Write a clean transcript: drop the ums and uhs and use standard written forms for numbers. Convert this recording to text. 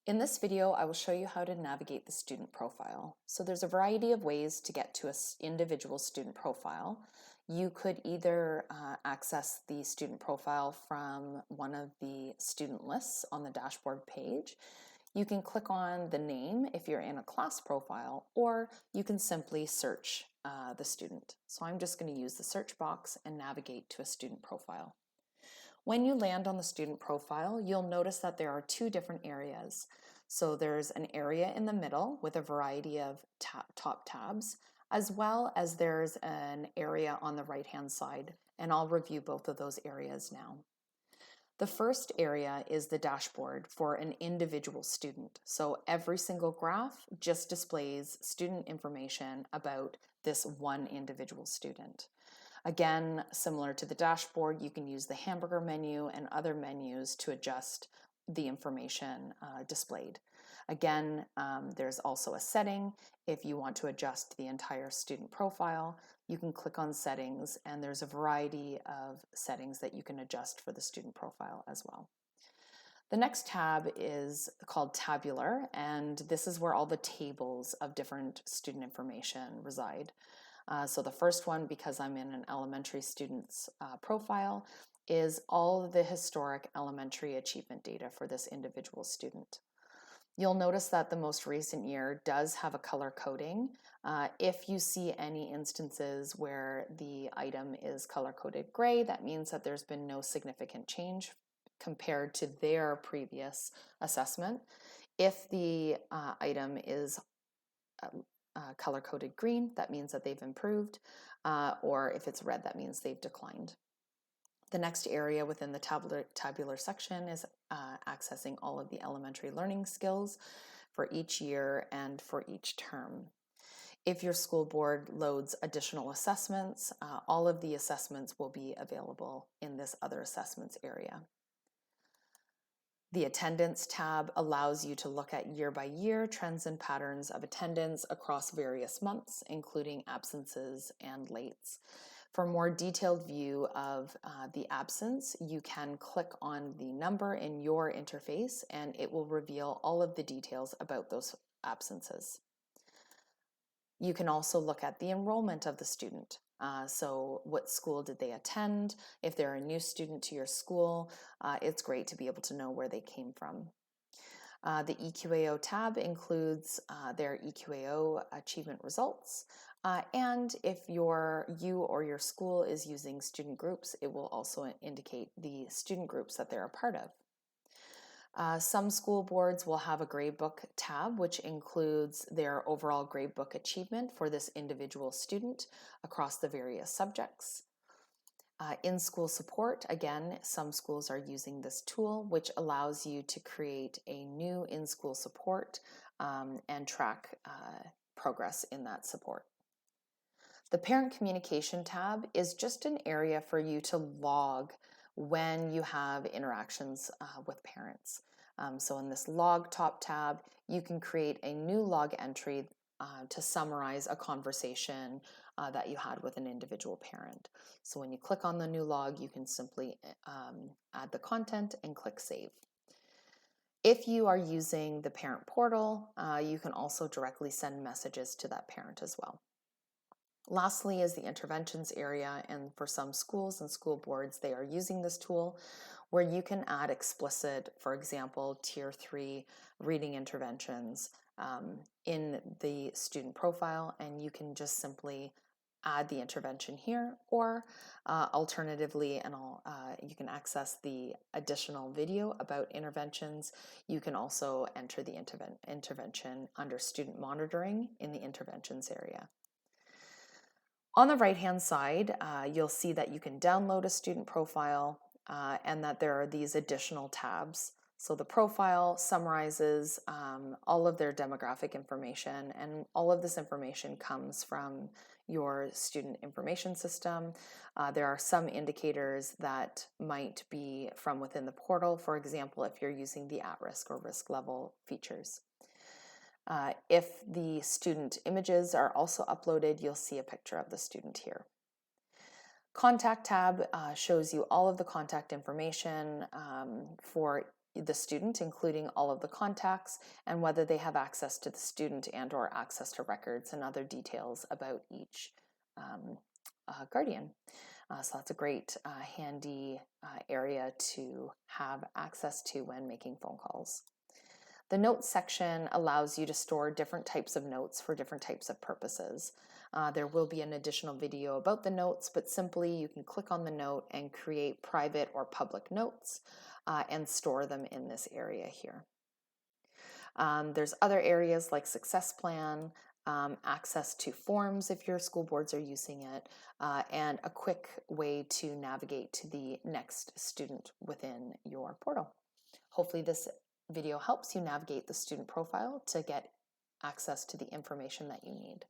In this video, I will show you how to navigate the student profile. So there's a variety of ways to get to an individual student profile. You could either access the student profile from one of the student lists on the dashboard page. You can click on the name if you're in a class profile, or you can simply search the student. So I'm just going to use the search box and navigate to a student profile. When you land on the student profile, you'll notice that there are two different areas. So there's an area in the middle with a variety of top tabs, as well as there's an area on the right-hand side, and I'll review both of those areas now. The first area is the dashboard for an individual student. So every single graph just displays student information about this one individual student. Again, similar to the dashboard, you can use the hamburger menu and other menus to adjust the information displayed. Again, there's also a setting. If you want to adjust the entire student profile, you can click on settings, and there's a variety of settings that you can adjust for the student profile as well. The next tab is called Tabular, and this is where all the tables of different student information reside. So the first one, because I'm in an elementary student's profile, is all of the historic elementary achievement data for this individual student. You'll notice that the most recent year does have a color coding. If you see any instances where the item is color-coded gray, that means that there's been no significant change compared to their previous assessment. If the item is color-coded green, that means that they've improved, or if it's red, that means they've declined. The next area within the tabular section is accessing all of the elementary learning skills for each year and for each term. If your school board loads additional assessments, all of the assessments will be available in this other assessments area. The attendance tab allows you to look at year-by-year trends and patterns of attendance across various months, including absences and lates. For a more detailed view of the absence, you can click on the number in your interface and it will reveal all of the details about those absences. You can also look at the enrollment of the student. So what school did they attend? If they're a new student to your school, it's great to be able to know where they came from. The EQAO tab includes their EQAO achievement results. And if you or your school is using student groups, it will also indicate the student groups that they're a part of. Some school boards will have a gradebook tab, which includes their overall gradebook achievement for this individual student across the various subjects. In-school support, again, some schools are using this tool, which allows you to create a new in-school support and track progress in that support. The parent communication tab is just an area for you to log when you have interactions with parents. So in this log top tab, you can create a new log entry to summarize a conversation that you had with an individual parent. So when you click on the new log, you can simply add the content and click save. If you are using the parent portal, you can also directly send messages to that parent as well. Lastly is the interventions area, and for some schools and school boards, they are using this tool where you can add explicit, for example, Tier 3 reading interventions in the student profile, and you can just simply add the intervention here, or alternatively, and you can access the additional video about interventions. You can also enter the intervention under student monitoring in the interventions area. On the right-hand side, you'll see that you can download a student profile and that there are these additional tabs. So the profile summarizes all of their demographic information, and all of this information comes from your student information system. There are some indicators that might be from within the portal, for example, if you're using the at-risk or risk level features. If the student images are also uploaded, you'll see a picture of the student here. Contact tab shows you all of the contact information for the student, including all of the contacts and whether they have access to the student and or access to records and other details about each guardian. So that's a great handy area to have access to when making phone calls. The notes section allows you to store different types of notes for different types of purposes. There will be an additional video about the notes, but simply you can click on the note and create private or public notes and store them in this area here. There's other areas like success plan, access to forms if your school boards are using it, and a quick way to navigate to the next student within your portal. Hopefully this video helps you navigate the student profile to get access to the information that you need.